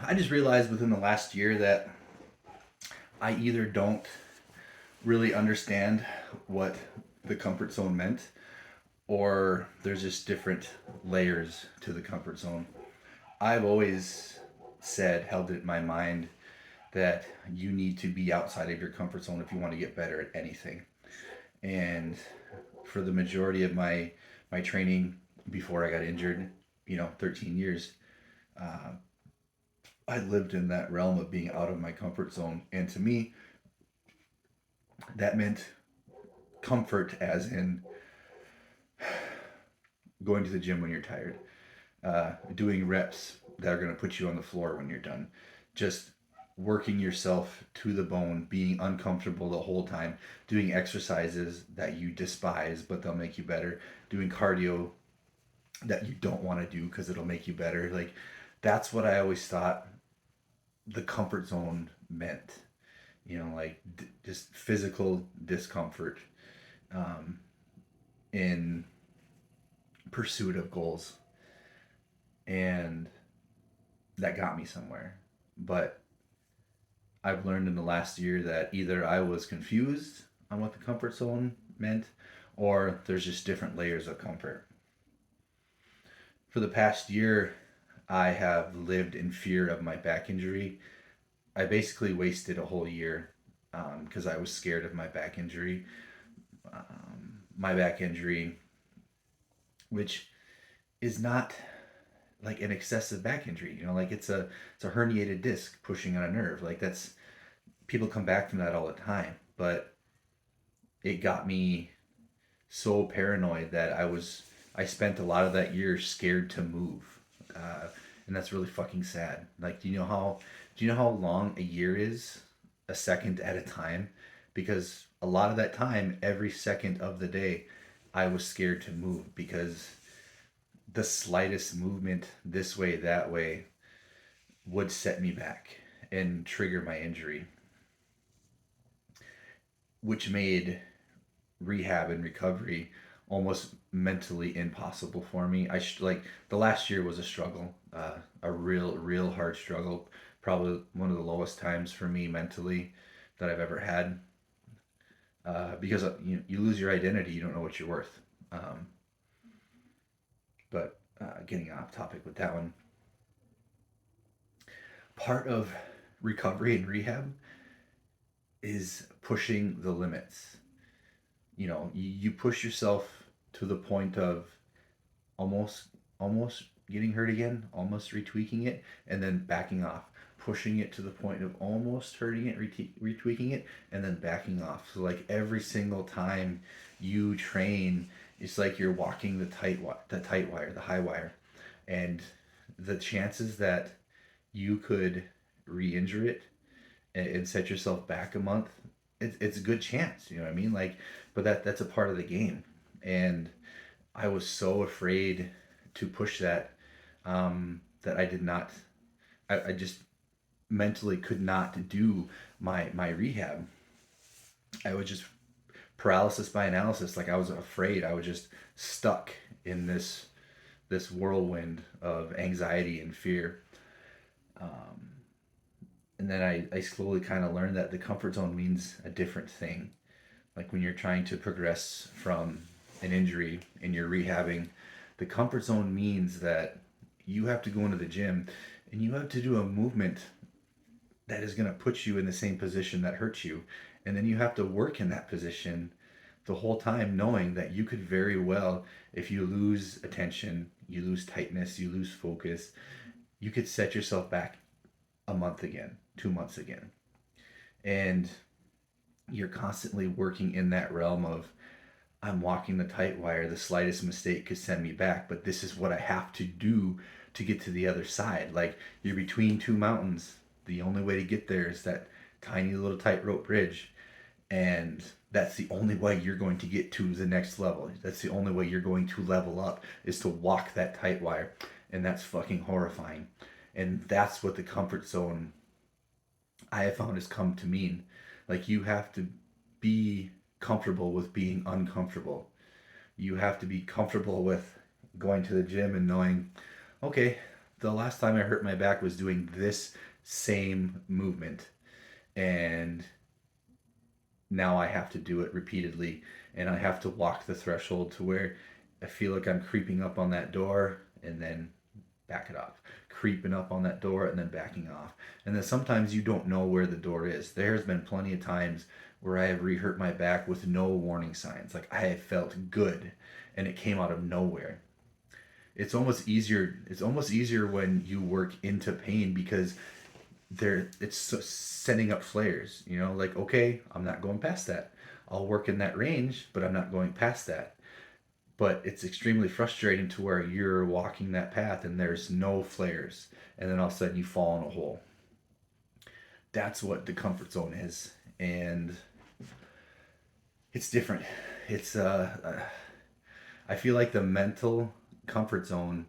I just realized within the last year that I either don't really understand what the comfort zone meant, or there's just different layers to the comfort zone. I've always said, held it in my mind, that you need to be outside of your comfort zone if you want to get better at anything. And for the majority of my training before I got injured, 13 years, uh, I lived in that realm of being out of my comfort zone. And to me, that meant comfort, as in going to the gym when you're tired, doing reps that are going to put you on the floor when you're done, just working yourself to the bone, being uncomfortable the whole time, doing exercises that you despise but they'll make you better, doing cardio that you don't want to do because it'll make you better. Like, that's what I always thought the comfort zone meant. Like just physical discomfort um, in pursuit of goals. And that got me somewhere. But I've learned in the last year that either I was confused on what the comfort zone meant, or there's just different layers of comfort. For the past year, I have lived in fear of my back injury. I basically wasted a whole year because I was scared of my back injury. My back injury, which is not like an excessive back injury, like it's a herniated disc pushing on a nerve. Like, that's, people come back from that all the time, but it got me so paranoid that I spent a lot of that year scared to move, uh, and that's really fucking sad. Like, do you know how long a year is? A second at a time, because a lot of that time, every second of the day, I was scared to move because the slightest movement this way, that way, would set me back and trigger my injury, which made rehab and recovery almost mentally impossible for me. Like, the last year was a struggle, a real hard struggle. Probably one of the lowest times for me mentally that I've ever had, because you lose your identity. You don't know what you're worth. But getting off topic with that one, part of recovery and rehab is pushing the limits. You push yourself to the point of almost almost getting hurt again, almost retweaking it, and then backing off, pushing it to the point of almost hurting it, retweaking it, and then backing off. So, like, every single time you train, it's like you're walking the tight wire, the high wire, and the chances that you could re-injure it and set yourself back a month, it's a good chance. You know what I mean? Like, but that's a part of the game, and I was so afraid to push that, that I did not. I just mentally could not do my rehab. I was just paralysis by analysis. Like, I was afraid. I was just stuck in this whirlwind of anxiety and fear. Um, and then I slowly kind of learned that the comfort zone means a different thing. Like, when you're trying to progress from an injury and you're rehabbing, the comfort zone means that you have to go into the gym and you have to do a movement that is going to put you in the same position that hurts you. And then you have to work in that position the whole time, knowing that you could very well, if you lose attention, you lose tightness, you lose focus, you could set yourself back a month again, 2 months again. And you're constantly working in that realm of, I'm walking the tight wire. The slightest mistake could send me back, but this is what I have to do to get to the other side. Like, you're between two mountains. The only way to get there is that tiny little tightrope bridge. And that's the only way you're going to get to the next level. That's the only way you're going to level up, is to walk that tight wire. And that's fucking horrifying. And that's what the comfort zone, I have found, has come to mean. Like, you have to be comfortable with being uncomfortable. You have to be comfortable with going to the gym and knowing, okay, the last time I hurt my back was doing this same movement, and now I have to do it repeatedly, and I have to walk the threshold to where I feel like I'm creeping up on that door and then back it off, creeping up on that door and then backing off. And then sometimes you don't know where the door is. There's been plenty of times where I have re-hurt my back with no warning signs. Like I have felt good and it came out of nowhere. It's almost easier when you work into pain because it's setting up flares, like, okay, I'm not going past that. I'll work in that range, but I'm not going past that. But it's extremely frustrating to where you're walking that path and there's no flares, and then all of a sudden you fall in a hole. That's what the comfort zone is, and it's different. It's I feel like the mental comfort zone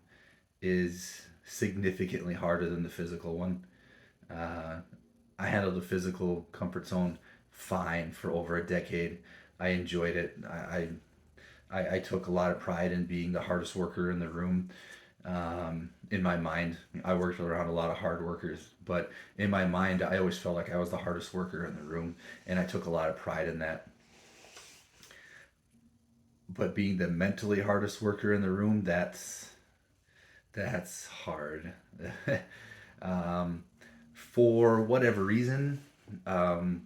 is significantly harder than the physical one. uh, I handled the physical comfort zone fine for over a decade. I enjoyed it. I took a lot of pride in being the hardest worker in the room. In my mind, I worked around a lot of hard workers, but in my mind, I always felt like I was the hardest worker in the room, and I took a lot of pride in that. But being the mentally hardest worker in the room, that's hard. um, for whatever reason, um,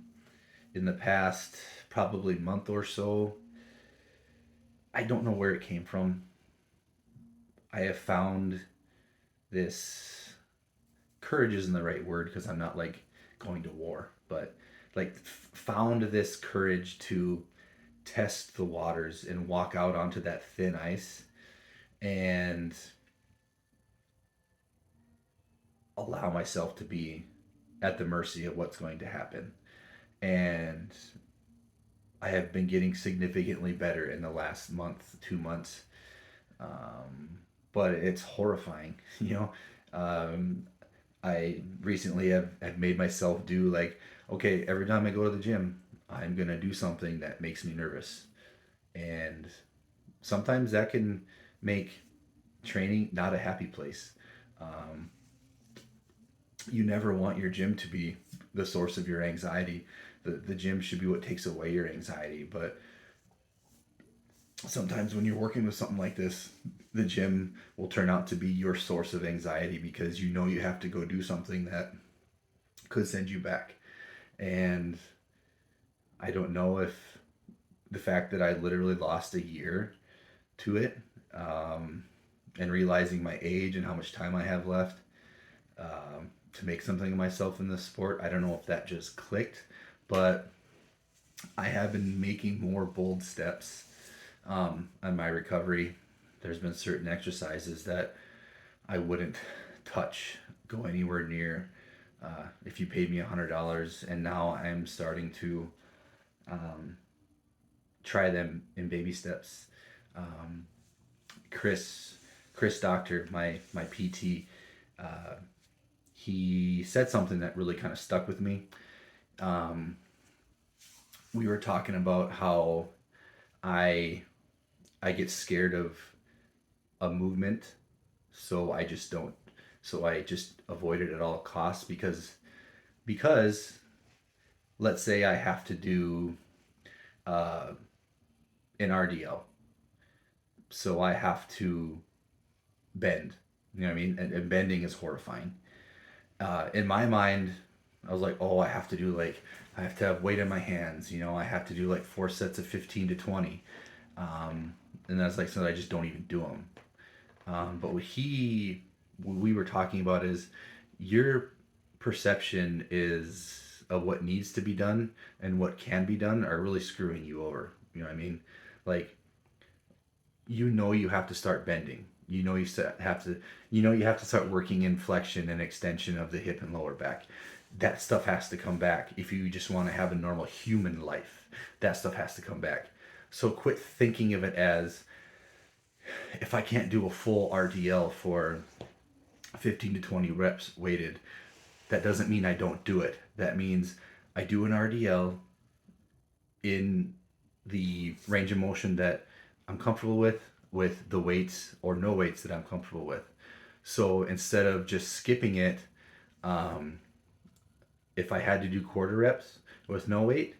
in the past probably month or so, I don't know where it came from. I have found this courage isn't the right word because I'm not like going to war, but like found this courage to test the waters and walk out onto that thin ice and allow myself to be at the mercy of what's going to happen. And I have been getting significantly better in the last month, 2 months. Um, but it's horrifying, you know. Um, I recently have made myself do like, okay, every time I go to the gym, I'm gonna do something that makes me nervous, and sometimes that can make training not a happy place. Um, you never want your gym to be the source of your anxiety. The gym should be what takes away your anxiety, but sometimes when you're working with something like this, the gym will turn out to be your source of anxiety because you know you have to go do something that could send you back. And I don't know if the fact that I literally lost a year to it, um, and realizing my age and how much time I have left, to make something of myself in this sport, I don't know if that just clicked, but I have been making more bold steps, on my recovery. There's been certain exercises that I wouldn't touch, go anywhere near, if you paid me $100, and now I'm starting to, um, try them in baby steps. Um, Chris, Chris Doctor, my PT, uh, he said something that really kind of stuck with me. Um, we were talking about how I I get scared of a movement, so I just don't. So I just avoid it at all costs because let's say I have to do, uh, an RDL, so I have to bend. You know what I mean? And bending is horrifying. In my mind, I was like, oh, I have to have weight in my hands. I have to do like 4 sets of 15 to 20. And that's like something I just don't even do them. But what we were talking about is your perception is of what needs to be done and what can be done are really screwing you over. You know what I mean? Like, you have to start bending. You have to start working in flexion and extension of the hip and lower back. That stuff has to come back if you just want to have a normal human life. That stuff has to come back. So quit thinking of it as, if I can't do a full RDL for 15 to 20 reps weighted, that doesn't mean I don't do it. That means I do an RDL in the range of motion that I'm comfortable with the weights or no weights that I'm comfortable with. So instead of just skipping it, um, if I had to do quarter reps with no weight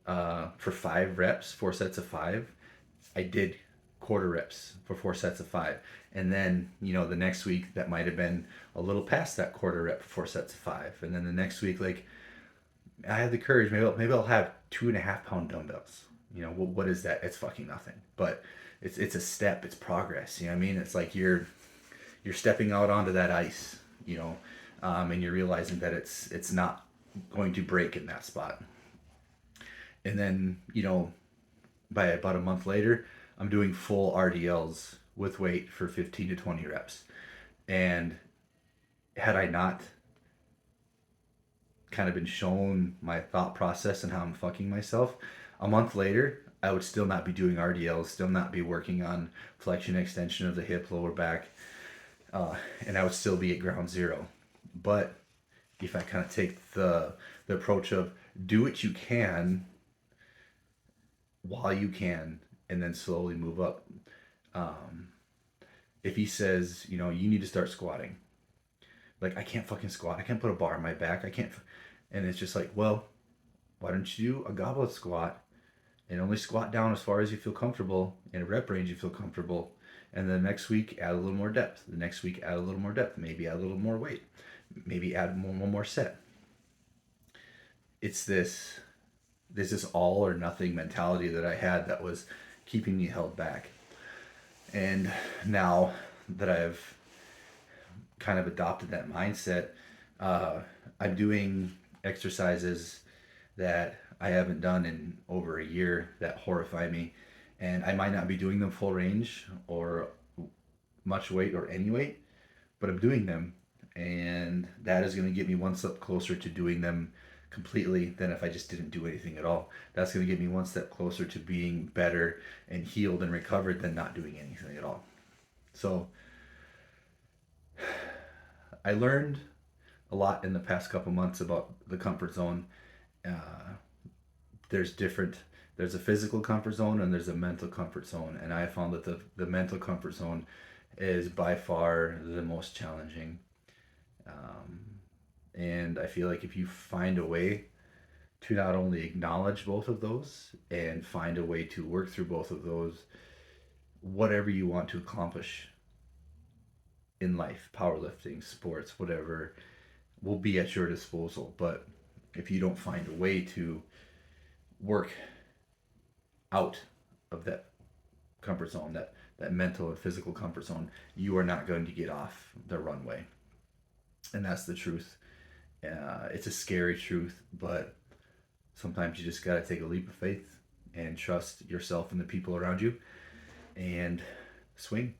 for 5 reps, 4 sets of 5, I did quarter reps for 4 sets of 5. And then, the next week that might have been a little past that quarter rep for 4 sets of 5. And then the next week, like, I had the courage. Maybe I'll have 2.5 pound dumbbells. What is that? It's fucking nothing. But it's a step. It's progress. You know what I mean? It's like you're stepping out onto that ice. And you're realizing that it's not going to break in that spot. And then by about a month later, I'm doing full RDLs with weight for 15 to 20 reps. And had I not kind of been shown my thought process and how I'm fucking myself, a month later, I would still not be doing RDLs, still not be working on flexion extension of the hip, lower back, and I would still be at ground zero. But if I kind of take the approach of do what you can while you can, and then slowly move up. Um, if he says, you need to start squatting, like I can't fucking squat, I can't put a bar on my back, I can't, and it's just like, well, why don't you do a goblet squat and only squat down as far as you feel comfortable in a rep range you feel comfortable, and the next week add a little more depth, the next week add a little more depth, maybe add a little more weight, maybe add one more set. It's this all or nothing mentality that I had that was keeping me held back. And now that I've kind of adopted that mindset, uh, I'm doing exercises that I haven't done in over a year that horrify me. And I might not be doing them full range or much weight or any weight, but I'm doing them. And that is going to get me one step closer to doing them completely than if I just didn't do anything at all. That's going to get me one step closer to being better and healed and recovered than not doing anything at all. So I learned a lot in the past couple months about the comfort zone. Uh, there's different. There's a physical comfort zone and there's a mental comfort zone, and I found that the mental comfort zone is by far the most challenging. Um, and I feel like if you find a way to not only acknowledge both of those and find a way to work through both of those, whatever you want to accomplish in life, powerlifting, sports, whatever, will be at your disposal. But if you don't find a way to work out of that comfort zone, that mental and physical comfort zone, you are not going to get off the runway. And that's the truth. It's a scary truth, but sometimes you just got to take a leap of faith and trust yourself and the people around you and swing.